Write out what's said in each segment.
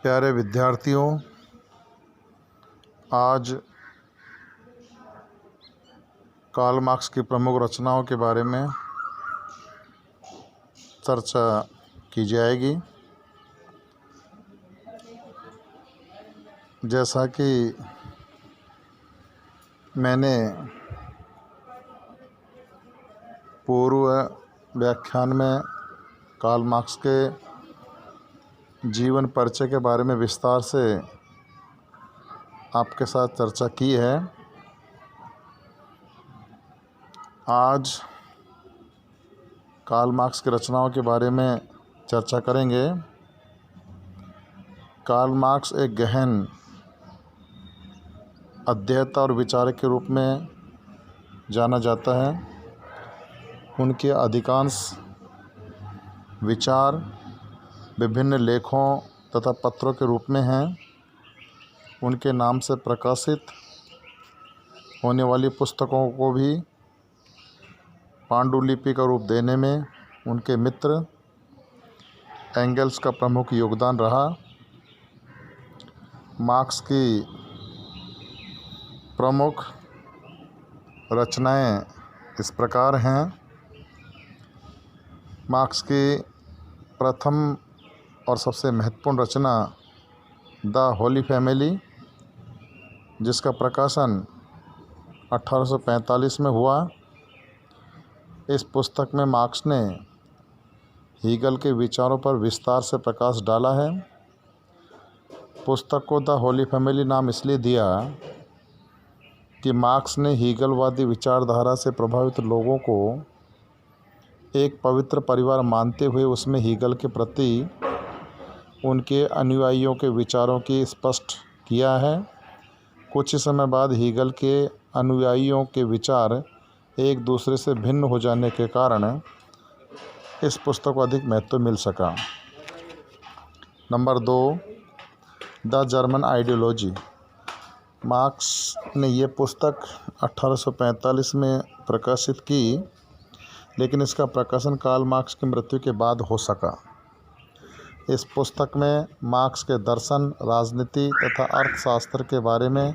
प्यारे विद्यार्थियों, आज कार्ल मार्क्स की प्रमुख रचनाओं के बारे में चर्चा की जाएगी। जैसा कि मैंने पूर्व व्याख्यान में कार्ल मार्क्स के जीवन परिचय के बारे में विस्तार से आपके साथ चर्चा की है। आज कार्ल मार्क्स की रचनाओं के बारे में चर्चा करेंगे। कार्ल मार्क्स एक गहन अध्येता और विचारक के रूप में जाना जाता है। उनके अधिकांश विचार विभिन्न लेखों तथा पत्रों के रूप में हैं। उनके नाम से प्रकाशित होने वाली पुस्तकों को भी पांडुलिपि का रूप देने में उनके मित्र एंगल्स का प्रमुख योगदान रहा। मार्क्स की प्रमुख रचनाएं इस प्रकार हैं। मार्क्स की प्रथम और सबसे महत्वपूर्ण रचना द होली फैमिली, जिसका प्रकाशन 1845 में हुआ। इस पुस्तक में मार्क्स ने हीगल के विचारों पर विस्तार से प्रकाश डाला है। पुस्तक को द होली फैमिली नाम इसलिए दिया कि मार्क्स ने हीगलवादी विचारधारा से प्रभावित लोगों को एक पवित्र परिवार मानते हुए उसमें हीगल के प्रति उनके अनुयायियों के विचारों की स्पष्ट किया है। कुछ ही समय बाद हीगल के अनुयायियों के विचार एक दूसरे से भिन्न हो जाने के कारण इस पुस्तक को अधिक महत्व मिल सका। Number 2, the German ideology. Marks ने ये पुस्तक 1845 में प्रकाशित की, लेकिन इसका प्रकाशन कार्ल मार्क्स की मृत्यु के बाद हो सका। इस पुस्तक में मार्क्स के दर्शन, राजनीति तथा अर्थशास्त्र के बारे में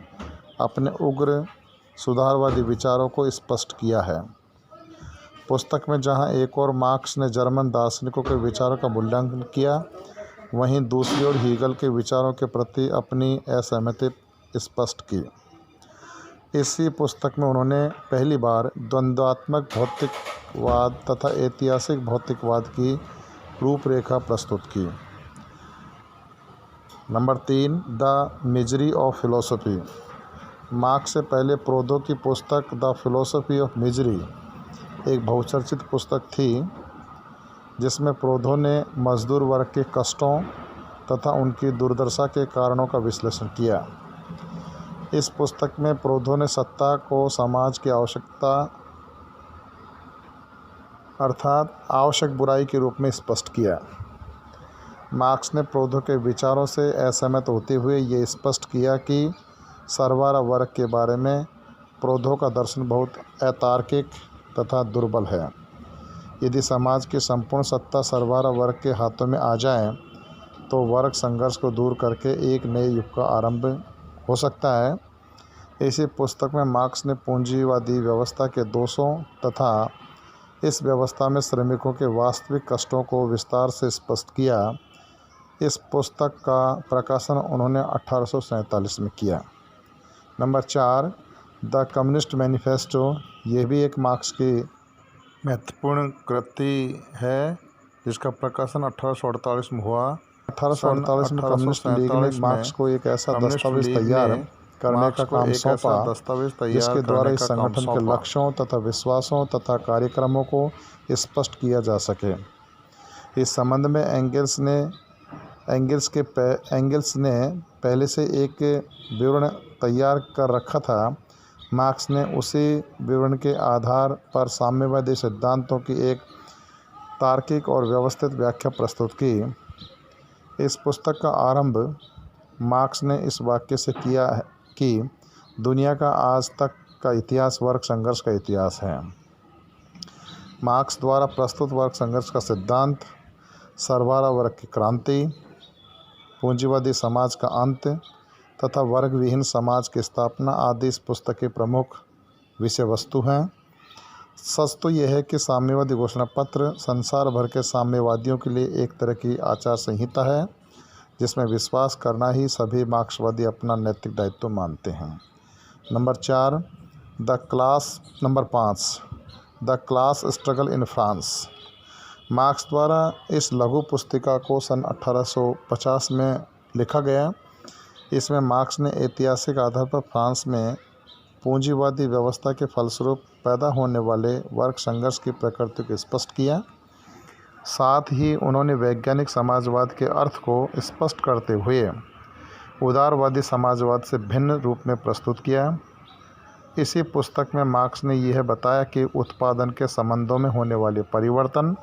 अपने उग्र सुधारवादी विचारों को स्पष्ट किया है। पुस्तक में जहां एक ओर मार्क्स ने जर्मन दार्शनिकों के विचारों का मूल्यांकन किया, वहीं दूसरी ओर हीगल के विचारों के प्रति अपनी असहमति स्पष्ट की। इसी पुस्तक में उन्होंने पहली बार द्वंद्वात्मक भौतिकवाद तथा ऐतिहासिक भौतिकवाद की रूपरेखा प्रस्तुत की। Number 3, the misery of philosophy. Marks से पहले प्रोदो की पुस्तक द फिलॉसफी ऑफ मिजरी एक बहुचर्चित पुस्तक थी, जिसमें प्रोदो ने मजदूर वर्ग के कष्टों तथा उनकी दुर्दशा के कारणों का विश्लेषण किया। इस पुस्तक में प्रोदो ने सत्ता को समाज की आवश्यकता अर्थात आवश्यक बुराई के रूप में स्पष्ट किया। मार्क्स ने प्रोदो के विचारों से असहमत होते हुए ये स्पष्ट किया कि सर्वहारा वर्ग के बारे में प्रोदो का दर्शन बहुत अतार्किक तथा दुर्बल है। यदि समाज की संपूर्ण सत्ता सर्वहारा वर्ग के हाथों में आ जाए तो वर्ग संघर्ष को दूर करके एक नए युग का आरंभ हो सकता है। इसी पुस्तक में मार्क्स ने पूंजीवादी व्यवस्था के दोषों तथा इस व्यवस्था में श्रमिकों के वास्तविक कष्टों को विस्तार से स्पष्ट किया। इस पुस्तक का प्रकाशन उन्होंने 1847 में किया। Number 4, the communist manifesto. ये भी एक मार्क्स की महत्वपूर्ण कृति है, जिसका प्रकाशन 1848 में हुआ। 1848 में कम्युनिस्ट लीग ने मार्क्स को एक ऐसा दस्तावेज तैयार करने का काम सौंपा जिसके द्वारा इस संगठन के लक्ष्यों तथा विश्वासों तथा कार्यक्रमों को स्पष्ट किया जा सके। इस संबंध में एंगल्स ने पहले से एक विवरण तैयार कर रखा था। मार्क्स ने उसी विवरण के आधार पर साम्यवादी सिद्धांतों की एक तार्किक और व्यवस्थित व्याख्या प्रस्तुत की। इस पुस्तक का आरंभ मार्क्स ने इस वाक्य से किया है कि दुनिया का आज तक का इतिहास वर्ग संघर्ष का इतिहास है। मार्क्स द्वारा प्रस्तुत वर्ग संघर्ष का सिद्धांत सर्वहारा वर्ग की क्रांति, पूंजीवादी समाज का अंत तथा वर्ग विहीन समाज की स्थापना आदि इस पुस्तक के प्रमुख विषय वस्तु हैं। सच तो यह है कि साम्यवादी घोषणा पत्र संसार भर के साम्यवादियों के लिए एक तरह की आचार संहिता है, जिसमें विश्वास करना ही सभी मार्क्सवादी अपना नैतिक दायित्व मानते हैं। Number 5 the class struggle in France. Marks द्वारा इस लघु पुस्तिका को सन 1850 में लिखा गया। इसमें मार्क्स ने ऐतिहासिक आधार पर फ्रांस में पूंजीवादी व्यवस्था के फलस्वरूप पैदा होने वाले वर्ग संघर्ष की प्रकृति को स्पष्ट किया। साथ ही उन्होंने वैज्ञानिक समाजवाद के अर्थ को स्पष्ट करते हुए उदारवादी समाजवाद से भिन्न रूप में प्रस्तुत किया। इसी पुस्तक में मार्क्स ने यह बताया कि उत्पादन के संबंधों में होने वाले परिवर्तन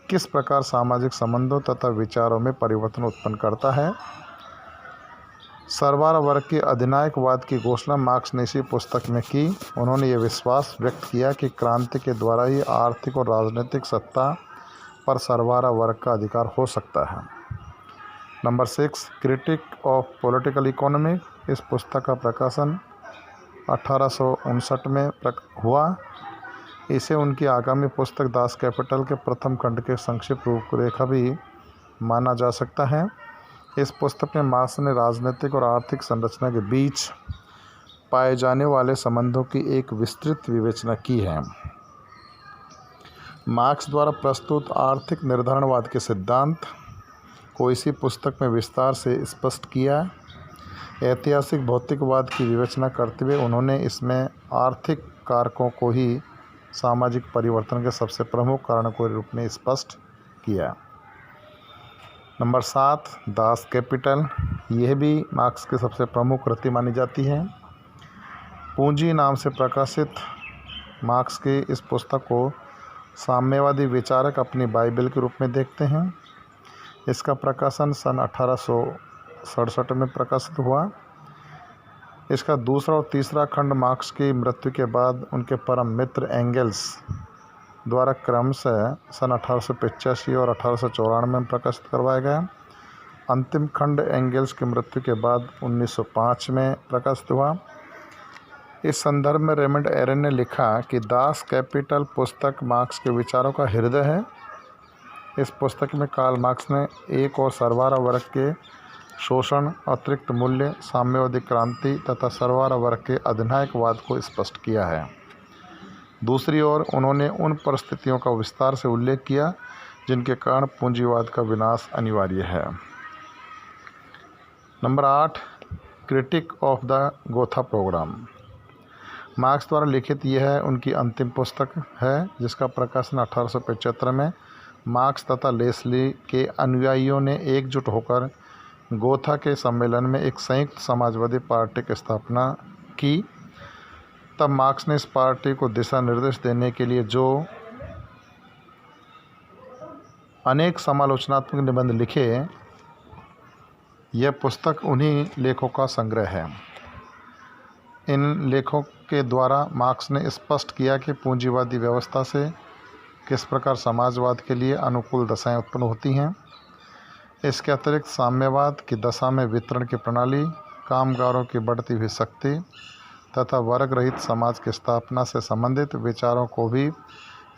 किस प्रकार सामाजिक संबंधों तथा विचारों में परिवर्तन उत्पन्न करता है। सर्वहारा वर्ग के अधिनायकवाद की घोषणा मार्क्स ने इसी पुस्तक में की। उन्होंने ये विश्वास व्यक्त किया कि क्रांति के द्वारा ही आर्थिक और राजनीतिक सत्ता पर सर्वहारा वर्ग का अधिकार हो सकता है। Number 6 critic of political economy. इस पुस्तक का प्रकाशन 1859 में हुआ। इसे उनकी आगामी पुस्तक दास कैपिटल के प्रथम खंड के संक्षिप्त रूपरेखा भी माना जा सकता है। इस पुस्तक में मार्क्स ने राजनीतिक और आर्थिक संरचना के बीच पाए जाने वाले संबंधों की एक विस्तृत विवेचना की है। मार्क्स द्वारा प्रस्तुत आर्थिक निर्धारणवाद के सिद्धांत को इसी पुस्तक में विस्तार से स्पष्ट किया। ऐतिहासिक भौतिकवाद की विवेचना करते हुए उन्होंने इसमें आर्थिक कारकों को ही सामाजिक परिवर्तन के सबसे प्रमुख कारणों के रूप में स्पष्ट किया। Number 7 Das Kapital. यह भी मार्क्स की सबसे प्रमुख कृति मानी जाती है। पूंजी नाम से प्रकाशित मार्क्स की इस पुस्तक को साम्यवादी विचारक अपनी बाइबल के रूप में देखते हैं। इसका प्रकाशन सन 1867 में प्रकाशित हुआ। इसका दूसरा और तीसरा खंड मार्क्स की मृत्यु के बाद उनके परम मित्र एंगेल्स द्वारा क्रमशः सन 1885 और 1894 में प्रकाशित करवाया गया। अंतिम खंड एंगेल्स की मृत्यु के बाद 1905 में प्रकाशित हुआ। इस संदर्भ में रेमंड एरन ने लिखा कि दास कैपिटल पुस्तक मार्क्स के विचारों का हृदय है। इस पुस्तक में कार्ल मार्क्स ने एक और सर्वहारा वर्ग के शोषण, अतिरिक्त मूल्य, साम्यवादी क्रांति तथा सर्वहारा वर्ग के अधिनायकवाद को स्पष्ट किया है। दूसरी ओर उन्होंने उन परिस्थितियों का विस्तार से उल्लेख किया जिनके कारण पूंजीवाद का विनाश अनिवार्य है। Number 8 critique of the Gotha programme. Marx द्वारा लिखित यह उनकी अंतिम पुस्तक है, जिसका प्रकाशन 1875 में मार्क्स तथा लेस्ली के अनुयायियों ने एकजुट होकर गोथा के सम्मेलन में एक संयुक्त समाजवादी पार्टी की स्थापना की। तब मार्क्स ने इस पार्टी को दिशा निर्देश देने के लिए जो अनेक समालोचनात्मक निबंध लिखे, यह पुस्तक उन्हीं लेखों का संग्रह है। इन लेखों के द्वारा मार्क्स ने स्पष्ट किया कि पूंजीवादी व्यवस्था से किस प्रकार समाजवाद के लिए अनुकूल दशाएं उत्पन्न होती हैं। इसके अतिरिक्त साम्यवाद की दशा में वितरण की प्रणाली, कामगारों की बढ़ती हुई शक्ति तथा वर्ग रहित समाज की स्थापना से संबंधित विचारों को भी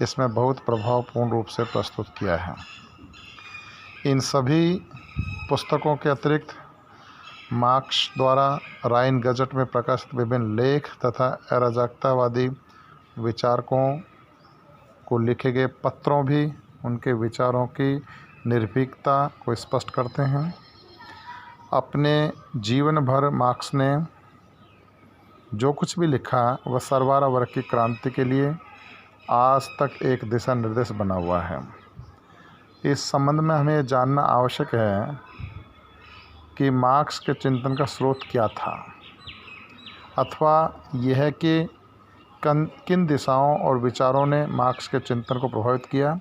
इसमें बहुत प्रभावपूर्ण रूप से प्रस्तुत किया है। इन सभी पुस्तकों के अतिरिक्त मार्क्स द्वारा राइन गजट में प्रकाशित विभिन्न लेख तथा अराजकतावादी विचारकों को लिखे गए पत्रों भी उनके विचारों की निर्भीकता को स्पष्ट करते हैं। अपने जीवन भर मार्क्स ने जो कुछ भी लिखा वह सर्वहारा वर्ग की क्रांति के लिए आज तक एक दिशा निर्देश बना हुआ है। इस संबंध में हमें जानना आवश्यक है कि मार्क्स के चिंतन का स्रोत क्या था, अथवा यह कि किन दिशाओं और विचारों ने मार्क्स के चिंतन को प्रभावित किया।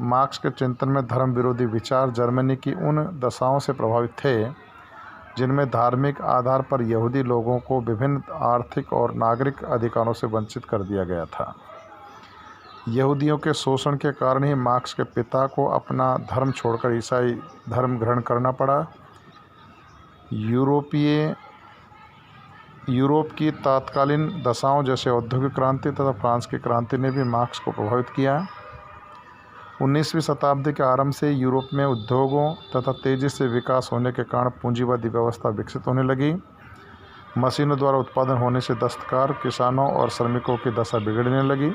मार्क्स के चिंतन में धर्म विरोधी विचार जर्मनी की उन दशाओं से प्रभावित थे जिनमें धार्मिक आधार पर यहूदी लोगों को विभिन्न आर्थिक और नागरिक अधिकारों से वंचित कर दिया गया था। यहूदियों के शोषण के कारण ही मार्क्स के पिता को अपना धर्म छोड़कर ईसाई धर्म ग्रहण करना पड़ा। यूरोप की तत्कालीन दशाओं जैसे औद्योगिक क्रांति तथा फ्रांस की क्रांति ने भी मार्क्स को प्रभावित किया। 19वीं शताब्दी के आरंभ से यूरोप में उद्योगों तथा तेज़ी से विकास होने के कारण पूंजीवादी व्यवस्था विकसित होने लगी। मशीनों द्वारा उत्पादन होने से दस्तकार, किसानों और श्रमिकों की दशा बिगड़ने लगी।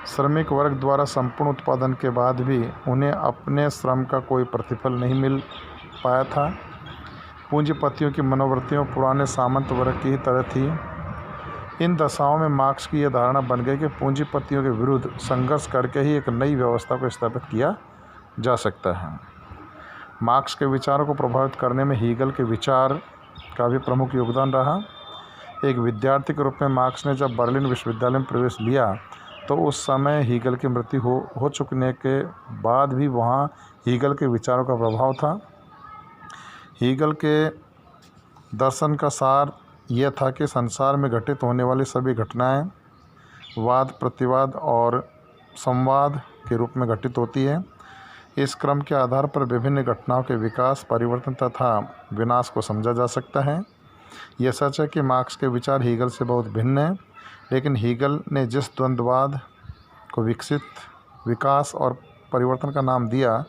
श्रमिक वर्ग द्वारा संपूर्ण उत्पादन के बाद भी उन्हें अपने श्रम का कोई प्रतिफल नहीं मिल पाया था। पूंजीपतियों की मनोवृत्तियाँ पुराने सामंत वर्ग की ही तरह थी। इन दशाओं में मार्क्स की यह धारणा बन गई कि पूंजीपतियों के विरुद्ध संघर्ष करके ही एक नई व्यवस्था को स्थापित किया जा सकता है। मार्क्स के विचारों को प्रभावित करने में हीगल के विचार का भी प्रमुख योगदान रहा। एक विद्यार्थी के रूप में मार्क्स ने जब बर्लिन विश्वविद्यालय में प्रवेश लिया तो उस समय हीगल की मृत्यु हो चुकने के बाद भी वहाँ हीगल के विचारों का प्रभाव था। हीगल के दर्शन का सार यह था कि संसार में घटित होने वाली सभी घटनाएं वाद, प्रतिवाद और संवाद के रूप में घटित होती है। इस क्रम के आधार पर विभिन्न घटनाओं के विकास, परिवर्तन तथा विनाश को समझा जा सकता है। यह सच है कि मार्क्स के विचार हीगल से बहुत भिन्न हैं, लेकिन हीगल ने जिस द्वंद्ववाद को विकसित, विकास और परिवर्तन का नाम दिया,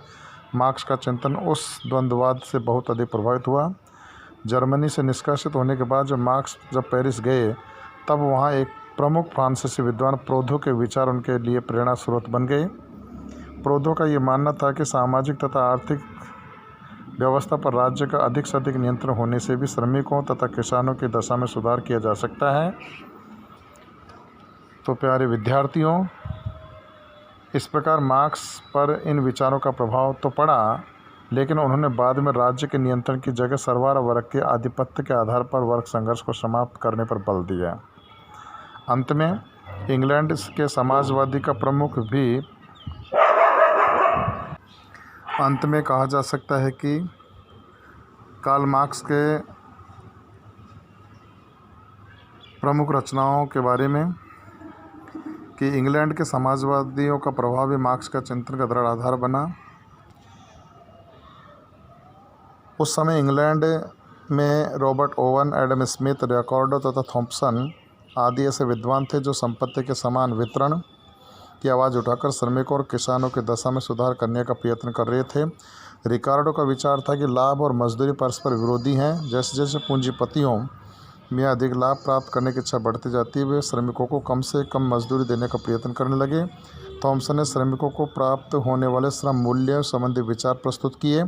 मार्क्स का चिंतन उस द्वंद्ववाद से बहुत अधिक प्रभावित हुआ। जर्मनी से निष्कासित होने के बाद जब पेरिस गए तब वहाँ एक प्रमुख फ्रांसीसी विद्वान प्रोदो के विचार उनके लिए प्रेरणा स्रोत बन गए। प्रोदो का ये मानना था कि सामाजिक तथा आर्थिक व्यवस्था पर राज्य का अधिक से अधिक नियंत्रण होने से भी श्रमिकों तथा किसानों की दशा में सुधार किया जा सकता है। तो प्यारे विद्यार्थियों, इस प्रकार मार्क्स पर इन विचारों का प्रभाव तो पड़ा, लेकिन उन्होंने बाद में राज्य के नियंत्रण की जगह सर्वहारा वर्ग के आधिपत्य के आधार पर वर्ग संघर्ष को समाप्त करने पर बल दिया। अंत में इंग्लैंड के समाजवादी का प्रमुख भी अंत में कहा जा सकता है कि कार्ल मार्क्स के प्रमुख रचनाओं के बारे में कि इंग्लैंड के समाजवादियों का प्रभाव भी मार्क्स का चिंतन का दृढ़ आधार बना। उस समय इंग्लैंड में रॉबर्ट ओवन, एडम स्मिथ, रिकार्डो तथा थॉम्पसन आदि ऐसे विद्वान थे जो संपत्ति के समान वितरण की आवाज़ उठाकर श्रमिकों और किसानों की दशा में सुधार करने का प्रयत्न कर रहे थे। रिकार्डो का विचार था कि लाभ और मजदूरी परस्पर विरोधी हैं। जैसे जैसे पूंजीपतियों में अधिक लाभ प्राप्त करने की इच्छा बढ़ती जाती है, वे श्रमिकों को कम से कम मजदूरी देने का प्रयत्न करने लगे। थॉम्सन ने श्रमिकों को प्राप्त होने वाले श्रम मूल्य संबंधी विचार प्रस्तुत किए।